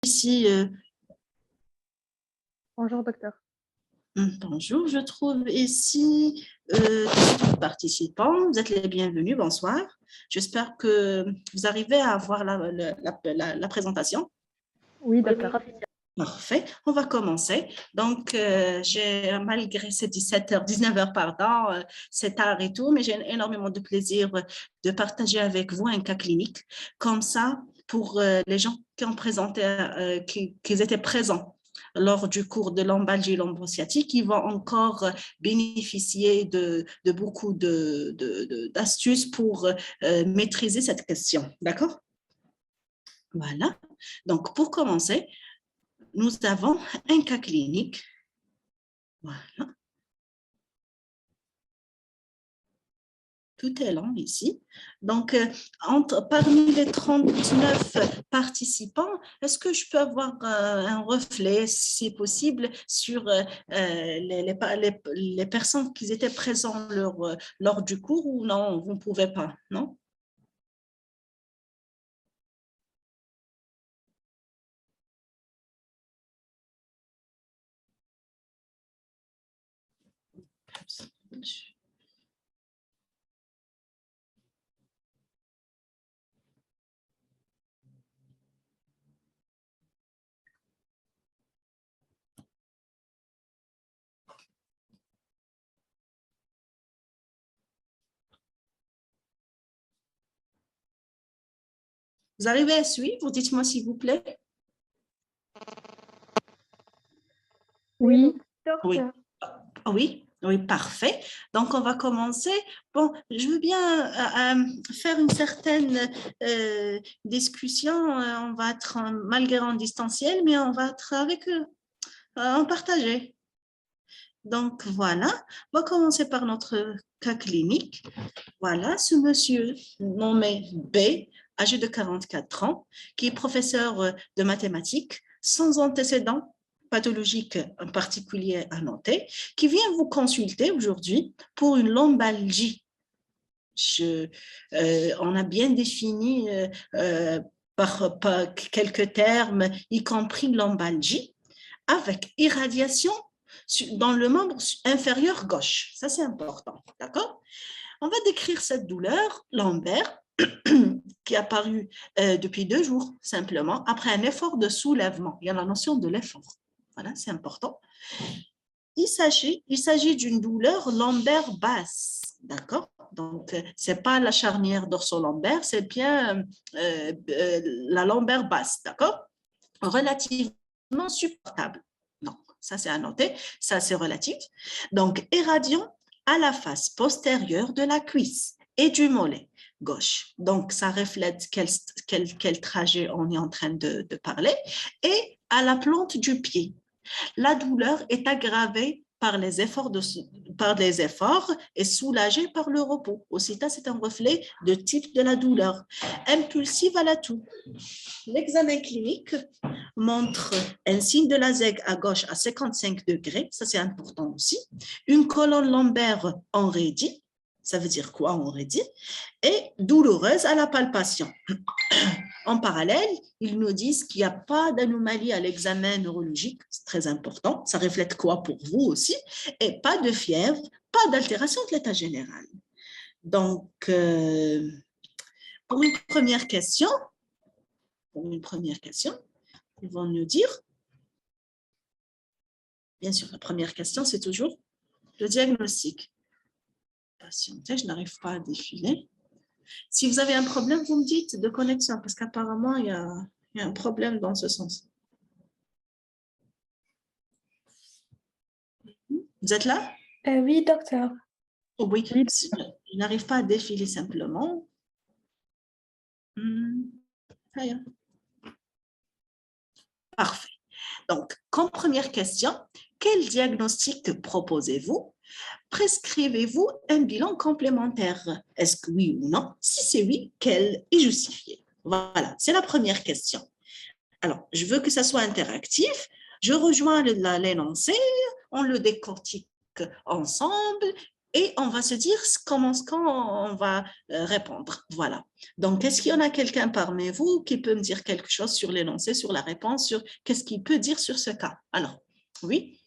Ici, Bonjour, docteur. bonjour, je trouve ici participants. Vous êtes les bienvenus, bonsoir. J'espère que vous arrivez à voir la présentation. Oui, docteur. Parfait, on va commencer. Donc, malgré ces 17h, 19h, pardon, c'est tard et tout, mais j'ai énormément de plaisir de partager avec vous un cas clinique. Comme ça, pour les gens qui ont présenté, qui étaient présents lors du cours de lombalgie lombo-sciatique, ils vont encore bénéficier de beaucoup d'astuces pour maîtriser cette question. D'accord? Voilà. Donc, pour commencer, nous avons un cas clinique. Voilà. Tout est lent ici. Donc, parmi les 39 participants, est-ce que je peux avoir un reflet, si possible, sur les personnes qui étaient présentes lors du cours ou non, vous ne pouvez pas, non? Vous arrivez à suivre? Dites-moi s'il vous plaît. Oui. Oui. Oui, oui, parfait. Donc, on va commencer. Bon, je veux bien faire une certaine discussion. On va être, malgré en distanciel, mais on va être avec eux, en partagé. Donc, voilà. On va commencer par notre cas clinique. Voilà, ce monsieur nommé B, âgé de 44 ans, qui est professeur de mathématiques, sans antécédents pathologiques en particulier à noter, qui vient vous consulter aujourd'hui pour une lombalgie. On a bien défini par quelques termes, y compris lombalgie, avec irradiation dans le membre inférieur gauche. Ça, c'est important, d'accord? On va décrire cette douleur lombaire qui est apparue depuis 2 jours, simplement, après un effort de soulèvement. Il y a la notion de l'effort. Voilà, c'est important. Il s'agit d'une douleur lombaire basse, d'accord? Donc, ce n'est pas la charnière dorso-lombaire, c'est bien la lombaire basse, d'accord? Relativement supportable. Donc, ça, c'est à noter. Ça, c'est relatif. Donc, éradion à la face postérieure de la cuisse et du mollet gauche. Donc, ça reflète quel trajet on est en train de parler. Et à la plante du pied. La douleur est aggravée par les efforts et soulagée par le repos. Aussi, c'est un reflet de type de la douleur, impulsive à la toux. L'examen clinique montre un signe de la ZEG à gauche à 55 degrés, ça c'est important aussi, une colonne lombaire enraidie, ça veut dire quoi enraidie, et douloureuse à la palpation. En parallèle, ils nous disent qu'il n'y a pas d'anomalie à l'examen neurologique, c'est très important, ça reflète quoi pour vous aussi, et pas de fièvre, pas d'altération de l'état général. Donc, pour une première question, ils vont nous dire, bien sûr, la première question, c'est toujours le diagnostic. Patientez, je n'arrive pas à défiler. Si vous avez un problème, vous me dites de connexion, parce qu'apparemment, il y a un problème dans ce sens. Vous êtes là? Oui, docteur. Oui, je n'arrive pas à défiler simplement. Parfait. Donc, comme première question, quel diagnostic proposez-vous? Prescrivez-vous un bilan complémentaire? Est-ce que oui ou non? Si c'est oui, quel est justifié? Voilà, c'est la première question. Alors, je veux que ça soit interactif. Je rejoins l'énoncé, on le décortique ensemble et on va se dire comment on va répondre. Voilà. Donc, est-ce qu'il y en a quelqu'un parmi vous qui peut me dire quelque chose sur l'énoncé, sur la réponse, sur qu'est-ce qu'il peut dire sur ce cas? Alors, oui.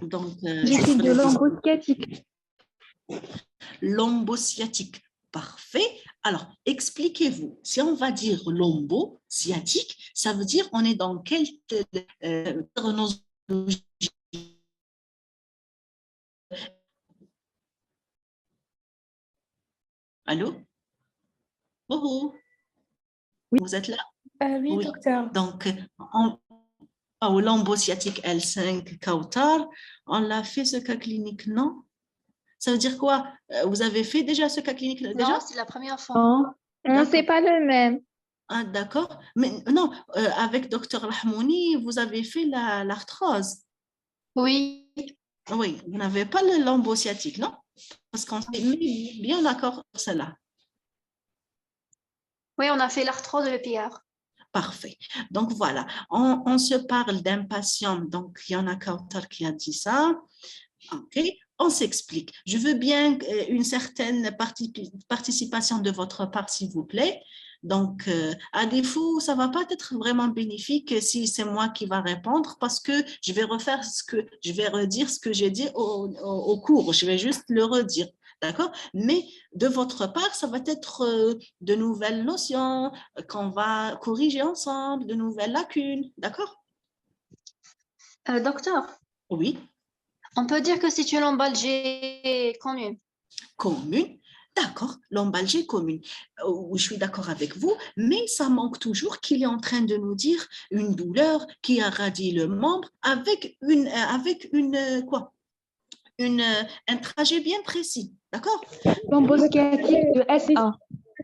Donc, L'étude de l'ombre sciatique. Lombo sciatique. Parfait. Alors, expliquez-vous. Si on va dire lombo sciatique, ça veut dire on est dans quelle chronologie? Allô? Oh, oh. Oui. Vous êtes là? Oui, Oui. docteur. Donc, au lombo sciatique L5 Kautar, on l'a fait ce cas clinique, non? Ça veut dire quoi? Vous avez fait déjà ce cas clinique déjà? Non, c'est la première fois. Non, D'accord. c'est pas le même. Ah, d'accord. Mais non, avec Dr Rahmouni, vous avez fait l'arthrose. Oui, Oui, vous n'avez pas le lombo sciatique, non? Parce qu'on s'est mis bien d'accord sur cela. oui, on a fait l'arthrose et le PR. Parfait. Donc voilà, on se parle d'un patient, donc il y en a Kautar qui a dit ça. OK, on s'explique. Je veux bien une certaine participation de votre part, s'il vous plaît. Donc, à défaut, ça va pas être vraiment bénéfique si c'est moi qui va répondre parce que je vais redire ce que j'ai dit au cours. Je vais juste le redire. D'accord? Mais de votre part, ça va être de nouvelles notions qu'on va corriger ensemble, de nouvelles lacunes. D'accord? Docteur, Oui. on peut dire que c'est une lombalgie commune. Commune, d'accord, lombalgie commune. Je suis d'accord avec vous, mais ça manque toujours qu'il est en train de nous dire une douleur qui irradie le membre avec un trajet bien précis, d'accord? Lombo sciatique de S1.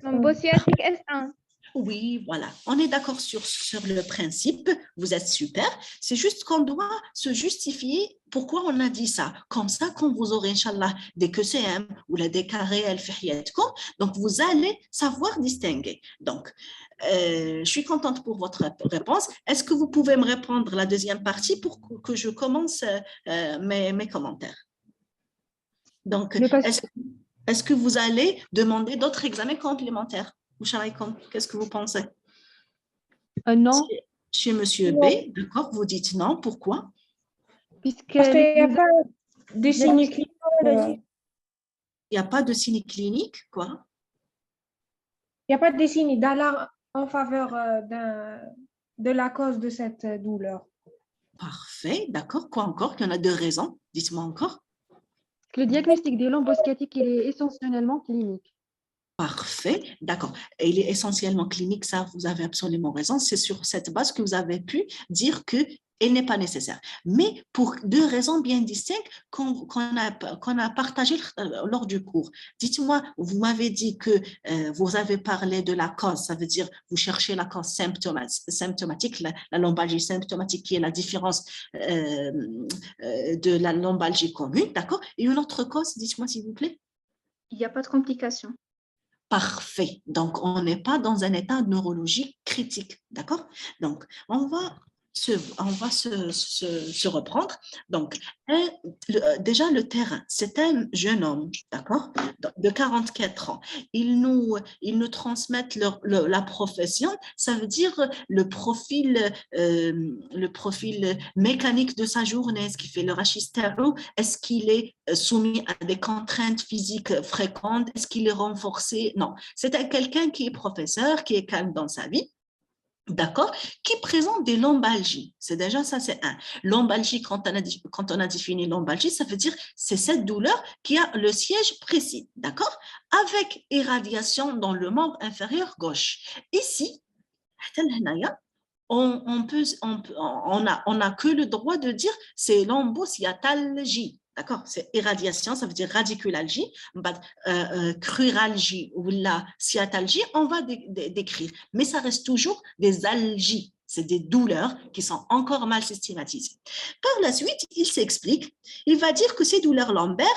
Lombo sciatique S1. Oui, voilà. On est d'accord sur le principe. Vous êtes super. C'est juste qu'on doit se justifier pourquoi on a dit ça. Comme ça, quand vous aurez, Inch'Allah, des QCM ou des carrés donc vous allez savoir distinguer. Donc, je suis contente pour votre réponse. Est-ce que vous pouvez me répondre la deuxième partie pour que je commence mes commentaires? Donc, est-ce que vous allez demander d'autres examens complémentaires? Qu'est-ce que vous pensez? Non. Chez Monsieur B, d'accord, vous dites non. Pourquoi? Parce qu'il n'y a pas de signes cliniques. Il n'y a pas de signes cliniques, quoi? Il n'y a pas de signes d'alarme en faveur de la cause de cette douleur. Parfait, d'accord. Quoi encore? Il y en a deux raisons. Dites-moi encore. Le diagnostic de lombo sciatique, il est essentiellement clinique. Parfait, d'accord. Et il est essentiellement clinique, ça, vous avez absolument raison. C'est sur cette base que vous avez pu dire qu'il n'est pas nécessaire. Mais pour deux raisons bien distinctes qu'on a partagées lors du cours. Dites-moi, vous m'avez dit que vous avez parlé de la cause, ça veut dire vous cherchez la cause symptomatique, la lombalgie symptomatique qui est la différence de la lombalgie commune, d'accord? Et une autre cause, dites-moi s'il vous plaît. Il n'y a pas de complications. Parfait. Donc, on n'est pas dans un état neurologique critique. D'accord? Donc, on va se reprendre. Donc, déjà, le terrain, c'est un jeune homme, d'accord, de 44 ans. Ils nous transmettent la profession, ça veut dire le profil mécanique de sa journée, ce qui fait le rachistero, est-ce qu'il est soumis à des contraintes physiques fréquentes, est-ce qu'il est renforcé? Non, c'est quelqu'un qui est professeur, qui est calme dans sa vie. D'accord, qui présente des lombalgies. C'est déjà ça, c'est un. Lombalgie, quand on a défini lombalgie, ça veut dire c'est cette douleur qui a le siège précis, d'accord, avec irradiation dans le membre inférieur gauche. Ici, on a que le droit de dire c'est lombosciatalgie. D'accord, c'est irradiation, ça veut dire radiculalgie, cruralgie ou la sciatalgie, on va décrire. Mais ça reste toujours des algies, c'est des douleurs qui sont encore mal systématisées. Par la suite, il s'explique, il va dire que ces douleurs lombaires,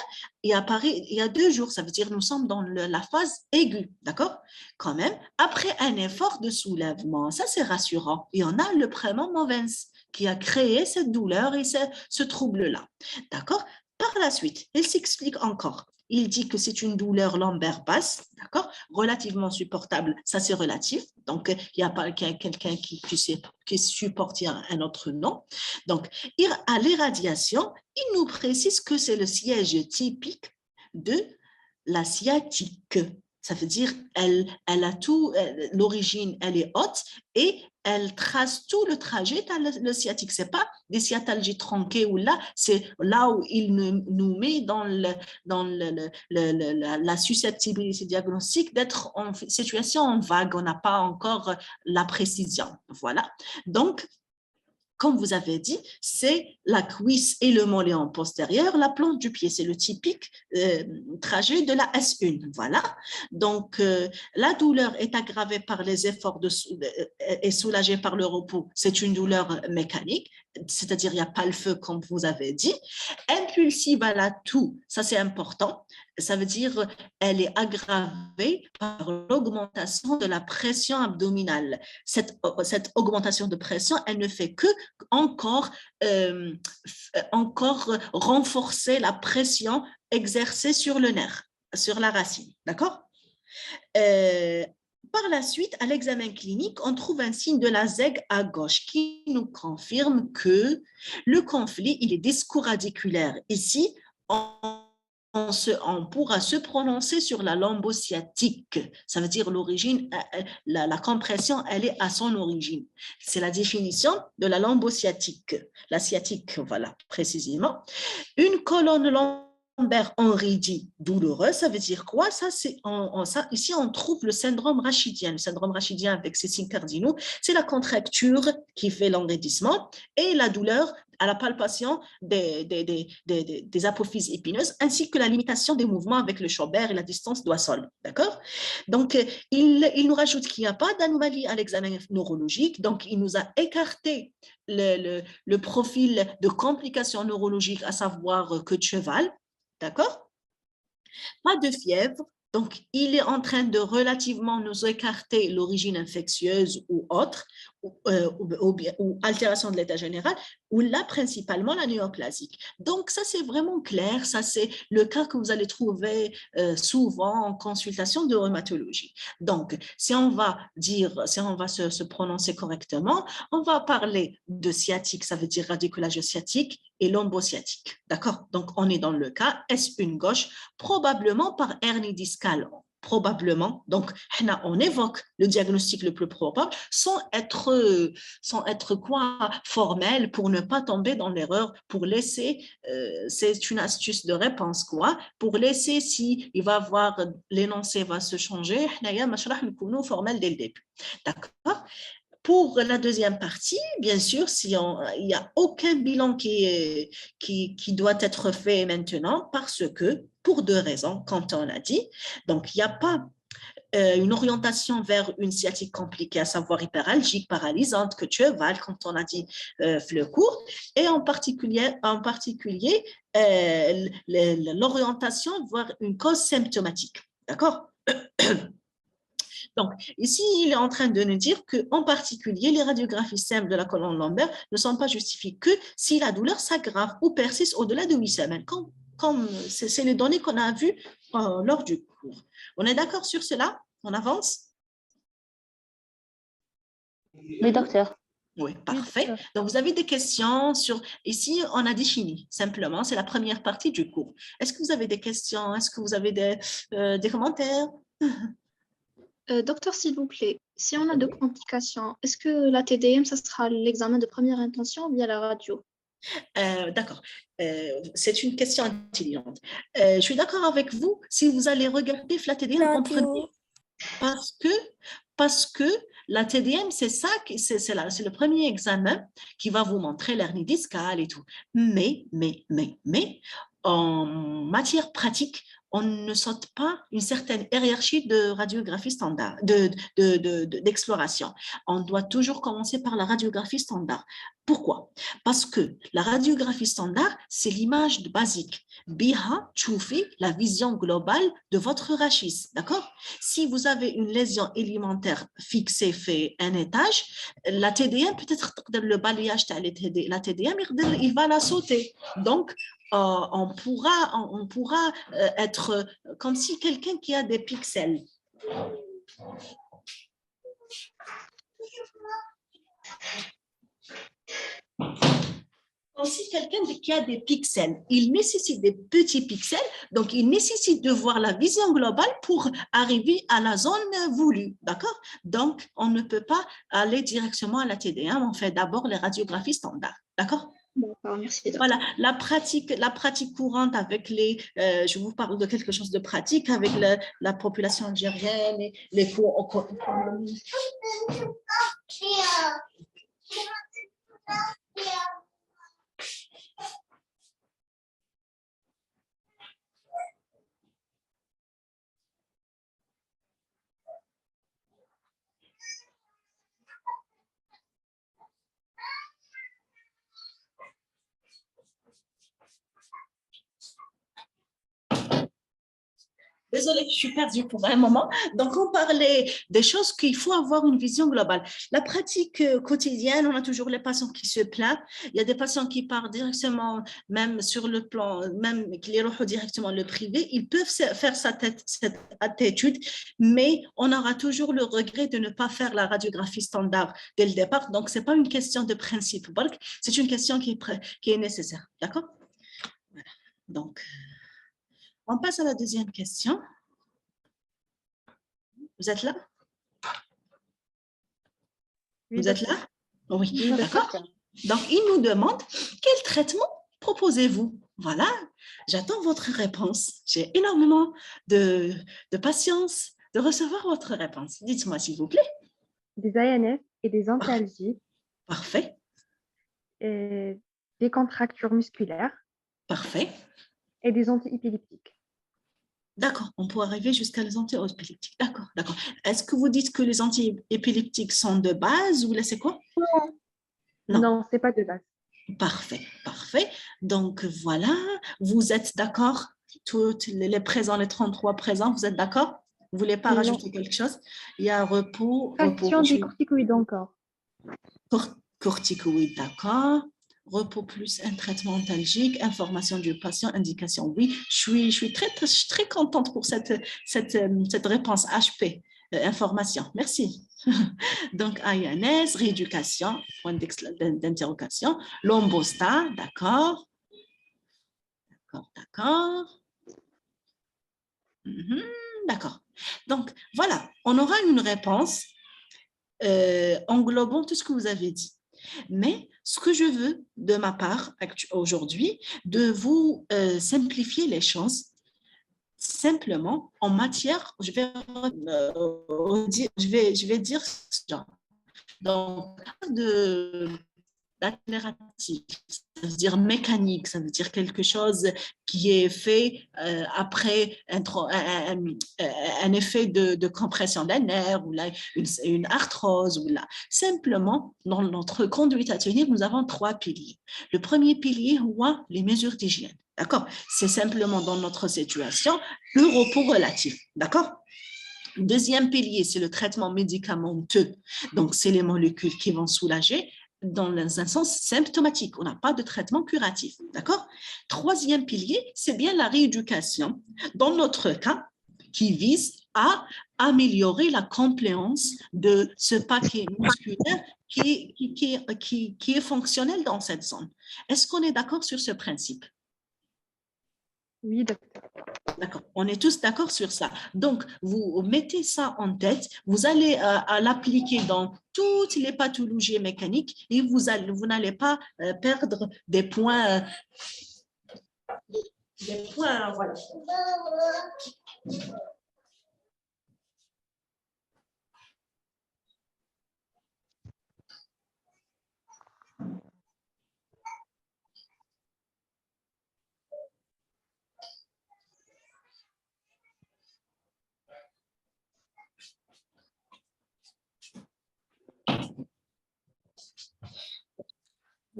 il y a 2 jours, ça veut dire nous sommes dans la phase aiguë, d'accord? Quand même, après un effort de soulèvement, ça c'est rassurant. Et on a le prénom Movens qui a créé cette douleur et ce trouble-là, d'accord? Par la suite, il s'explique encore. Il dit que c'est une douleur lombaire basse, d'accord, relativement supportable, ça c'est relatif, donc il n'y a pas quelqu'un qui supporte un autre nom. Donc, à l'irradiation, il nous précise que c'est le siège typique de la sciatique. Ça veut dire elle a tout, l'origine, elle est haute et elle trace tout le trajet dans le sciatique. Ce n'est pas des sciatalgies tronquées ou là, c'est là où il nous met dans la susceptibilité diagnostique d'être en situation en vague. On n'a pas encore la précision. Voilà. Donc, comme vous avez dit, c'est la cuisse et le mollet en postérieur, la plante du pied. C'est le typique trajet de la S1. Voilà. Donc, la douleur est aggravée par les efforts et soulagée par le repos. C'est une douleur mécanique, c'est-à-dire il n'y a pas le feu, comme vous avez dit. Impulsive à la toux, ça c'est important. Ça veut dire elle est aggravée par l'augmentation de la pression abdominale. Cette augmentation de pression, elle ne fait que encore renforcer la pression exercée sur le nerf, sur la racine. D'accord? Par la suite, à l'examen clinique, on trouve un signe de la ZEG à gauche qui nous confirme que le conflit, il est discoradiculaire. Ici, on pourra se prononcer sur la lombosciatique. Ça veut dire l'origine, la compression, elle est à son origine. C'est la définition de la lombosciatique. La sciatique, voilà, précisément. Une colonne lombaire enraidie, douloureuse, ça veut dire quoi? Ici, on trouve le syndrome rachidien. Le syndrome rachidien avec ses signes cardinaux, c'est la contracture qui fait l'enraidissement et la douleur à la palpation des apophyses épineuses, ainsi que la limitation des mouvements avec le Schobert et la distance doigt-sol. D'accord? Donc, il nous rajoute qu'il n'y a pas d'anomalie à l'examen neurologique, donc il nous a écarté le profil de complications neurologiques, à savoir queue de cheval. D'accord? Pas de fièvre. Donc, il est en train de relativement nous écarter l'origine infectieuse ou autre, ou altération de l'état général, ou là, principalement, la néoplasique. Donc, ça, c'est vraiment clair. Ça, c'est le cas que vous allez trouver souvent en consultation de rhumatologie. Donc, si on va se prononcer correctement, on va parler de sciatique, ça veut dire radiculage sciatique, et lombosciatique. D'accord? Donc, on est dans le cas S1 gauche, probablement par hernie discale. Probablement. Donc, on évoque le diagnostic le plus probable sans être formel pour ne pas tomber dans l'erreur, pour laisser, c'est une astuce de réponse, pour laisser si il va avoir, l'énoncé va se changer, formel dès le début. D'accord? Pour la deuxième partie, bien sûr, il n'y a aucun bilan qui doit être fait maintenant parce que, pour deux raisons, quand on l'a dit, donc il n'y a pas une orientation vers une sciatique compliquée, à savoir hyperalgique, paralysante, que tu cheval, quand on a dit le cours, et en particulier l'orientation vers une cause symptomatique. D'accord? Donc, ici, il est en train de nous dire qu'en particulier, les radiographies simples de la colonne lombaire ne sont pas justifiées que si la douleur s'aggrave ou persiste au-delà de 8 semaines, comme c'est les données qu'on a vues lors du cours. On est d'accord sur cela? On avance? Oui, docteur. Oui, parfait. Donc, vous avez des questions sur… Ici, on a défini simplement, c'est la première partie du cours. Est-ce que vous avez des questions? Est-ce que vous avez des commentaires? Docteur, s'il vous plaît, si on a de complications, est-ce que la TDM, ça sera l'examen de première intention ou bien la radio? D'accord. C'est une question intelligente. Je suis d'accord avec vous. Si vous allez regarder la TDM, comprenez. Parce que la TDM, c'est ça, c'est le premier examen qui va vous montrer l'hernie discale et tout. Mais, en matière pratique, on ne saute pas une certaine hiérarchie de radiographie standard, d'exploration. On doit toujours commencer par la radiographie standard. Pourquoi? Parce que la radiographie standard, c'est l'image basique. Biha, tchoufi, la vision globale de votre rachis. D'accord? Si vous avez une lésion élémentaire fixée, fait un étage, la TDM, peut-être le balayage de la TDM, il va la sauter. Donc, on pourra être comme si quelqu'un qui a des pixels. Comme si quelqu'un qui a des pixels, il nécessite des petits pixels, donc il nécessite de voir la vision globale pour arriver à la zone voulue, d'accord? Donc, on ne peut pas aller directement à la TDM, on fait d'abord les radiographies standards, d'accord? D'accord, merci. Voilà, la pratique courante avec je vous parle de quelque chose de pratique avec la population algérienne, les cours. Désolée, je suis perdue pour un moment. Donc, on parlait des choses qu'il faut avoir une vision globale. La pratique quotidienne, on a toujours les patients qui se plaignent. Il y a des patients qui partent directement, même sur le plan, même qui les rejoignent directement le privé. Ils peuvent faire cette attitude, mais on aura toujours le regret de ne pas faire la radiographie standard dès le départ. Donc, ce n'est pas une question de principe, c'est une question qui est nécessaire. D'accord? Voilà. Donc, on passe à la deuxième question. Vous êtes là? Vous êtes là? Oui, d'accord. Donc, il nous demande quel traitement proposez-vous? Voilà, j'attends votre réponse. J'ai énormément de patience de recevoir votre réponse. Dites-moi, s'il vous plaît. Des ANS et des antalgiques, Parfait, et des contractures musculaires parfait. et des antiépileptiques. D'accord, on peut arriver jusqu'à les anti-épileptiques. D'accord, d'accord. Est-ce que vous dites que les anti-épileptiques sont de base ou là, c'est quoi? Non, ce n'est pas de base. Parfait, parfait. Donc, voilà, vous êtes d'accord? Tous les présents, les 33 présents, vous êtes d'accord? Vous ne voulez pas Non. rajouter quelque chose? Il y a repos, Passion des corticoïdes encore. corticoïdes, d'accord. Repos plus un traitement antalgique, information du patient, indication. Oui, je suis très contente pour cette réponse HP, information. Merci. Donc, AINS, rééducation, point d'interrogation. Lombosta, d'accord. D'accord. D'accord. Donc, voilà, on aura une réponse englobant tout ce que vous avez dit. Mais ce que je veux de ma part aujourd'hui, de vous simplifier les choses simplement en matière, je vais dire genre, donc d'accélératif, ça veut dire mécanique, ça veut dire quelque chose qui est fait après un effet de compression d'un nerf ou là, une arthrose. Ou là. Simplement, dans notre conduite à tenir, nous avons 3 piliers. Le premier pilier, les mesures d'hygiène. D'accord? C'est simplement dans notre situation, le repos relatif. D'accord? Deuxième pilier, c'est le traitement médicamenteux. Donc, c'est les molécules qui vont soulager dans un sens symptomatique. On n'a pas de traitement curatif. D'accord? Troisième pilier, c'est bien la rééducation. Dans notre cas, qui vise à améliorer la compléance de ce paquet musculaire qui est fonctionnel dans cette zone. Est-ce qu'on est d'accord sur ce principe? Oui, docteur. D'accord, on est tous d'accord sur ça. Donc, vous mettez ça en tête, vous allez à l'appliquer dans toutes les pathologies mécaniques et vous n'allez pas perdre des points. Voilà.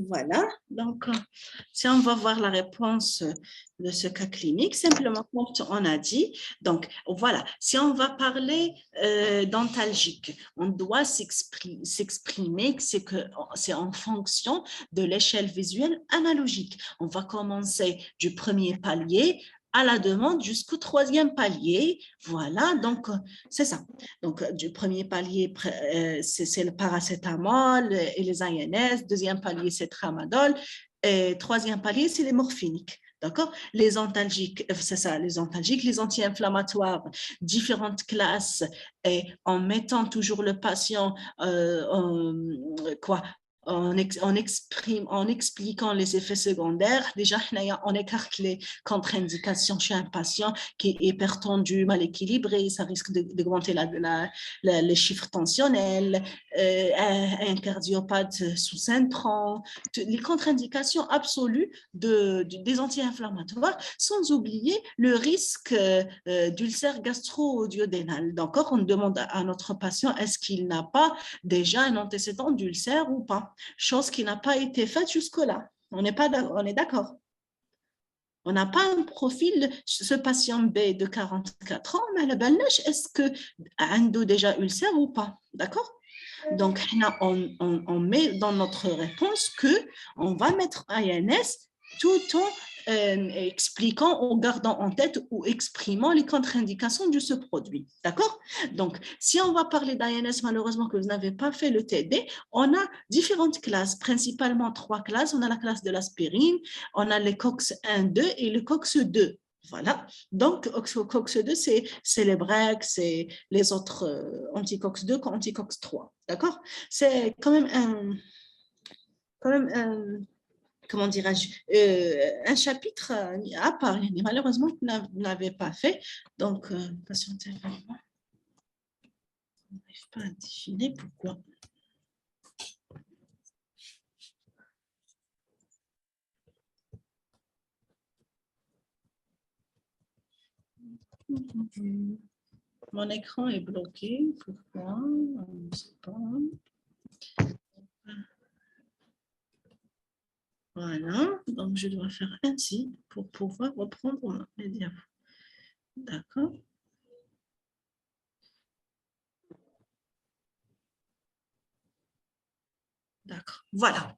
Voilà, donc si on va voir la réponse de ce cas clinique, simplement comme on a dit, donc voilà, si on va parler d'antalgique, on doit s'exprimer que c'est en fonction de l'échelle visuelle analogique. On va commencer du premier palier à la demande jusqu'au troisième palier. Voilà, donc c'est ça. Donc, du premier palier, c'est le paracétamol et les INS. Deuxième palier, c'est tramadol. Et troisième palier, c'est les morphiniques. D'accord? Les antalgiques, c'est ça, les antalgiques, les anti-inflammatoires, différentes classes, et en mettant toujours le patient en expliquant les effets secondaires. Déjà, on écarte les contre-indications chez un patient qui est hypertendu, mal équilibré, ça risque d'augmenter les chiffres tensionnels, un cardiopathe sous intrant, les contre-indications absolues des anti-inflammatoires, sans oublier le risque d'ulcère gastro-duodénal. D'accord? On demande à notre patient est-ce qu'il n'a pas déjà un antécédent d'ulcère ou pas, chose qui n'a pas été faite jusque-là. On est d'accord. On n'a pas un profil, ce patient B de 44 ans, mais est-ce que a déjà ulcère ou pas? D'accord? Donc, on met dans notre réponse qu'on va mettre INS tout en expliquant ou gardant en tête ou exprimant les contre-indications de ce produit. D'accord? Donc, si on va parler d'INS, malheureusement que vous n'avez pas fait le TD, on a différentes classes, principalement 3 classes. On a la classe de l'aspirine, on a les COX 1, 2 et le COX 2. Voilà, donc COX2, c'est les breaks, c'est les autres anti-COX2 qu'anti-COX 3, d'accord? C'est quand même comment dirais-je, un chapitre à part. Malheureusement, vous ne l'avez pas fait, donc patientez vraiment. On n'arrive pas à définir pourquoi. Mon écran est bloqué. Pourquoi? On ne sait pas. Voilà, donc je dois faire ainsi pour pouvoir reprendre mes diapos. D'accord. D'accord, voilà.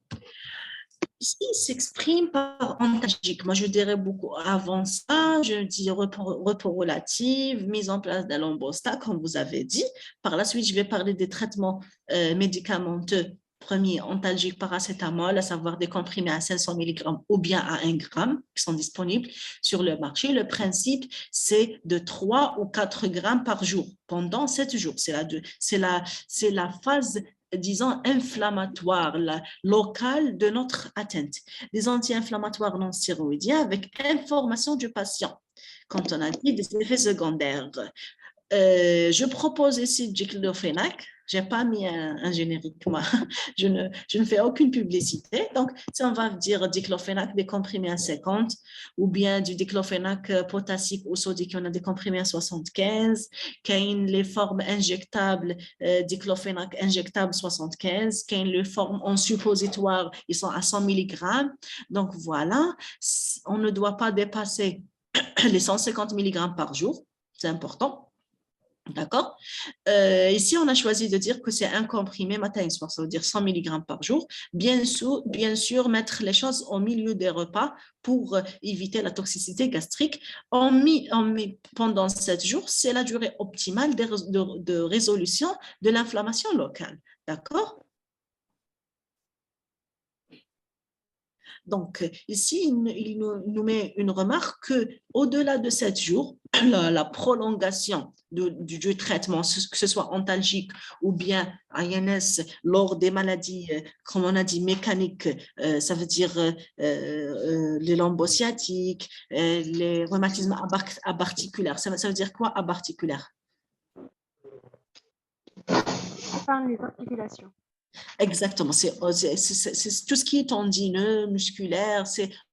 Ici, il s'exprime par antalgique. Moi, je dirais beaucoup avant ça, je dis repos relatif, mise en place d'un lombostat, comme vous avez dit. Par la suite, je vais parler des traitements médicamenteux. Premier, antalgique paracétamol, à savoir des comprimés à 500 mg ou bien à 1 g qui sont disponibles sur le marché. Le principe, c'est de 3 ou 4 grammes par jour pendant 7 jours. C'est la phase disons, inflammatoire locale de notre atteinte. Des anti-inflammatoires non stéroïdiens avec information du patient. Quand on a dit des effets secondaires, je propose ici du diclofenac. Je n'ai pas mis un générique, moi. Je ne fais aucune publicité. Donc, si on va dire diclofenac, des comprimés à 50, ou bien du diclofenac potassique ou sodique, on a des comprimés à 75, les formes injectables, diclofenac injectable 75, les formes en suppositoire, ils sont à 100 mg. Donc, voilà, on ne doit pas dépasser les 150 mg par jour. C'est important. D'accord? Ici, on a choisi de dire que c'est un comprimé matin et soir, ça veut dire 100 mg par jour. Bien sûr, mettre les choses au milieu des repas pour éviter la toxicité gastrique. Pendant 7 jours, c'est la durée optimale de résolution de l'inflammation locale. D'accord? Donc, ici, il nous met une remarque qu'au-delà de 7 jours, la prolongation du traitement, que ce soit antalgique ou bien INS, lors des maladies, comme on a dit, mécaniques, ça veut dire les lombo-sciatiques, les rhumatismes abarticulaires. Ça veut dire quoi, abarticulaire? Par les articulations. Exactement, c'est tout ce qui est tendineux, musculaire, c'est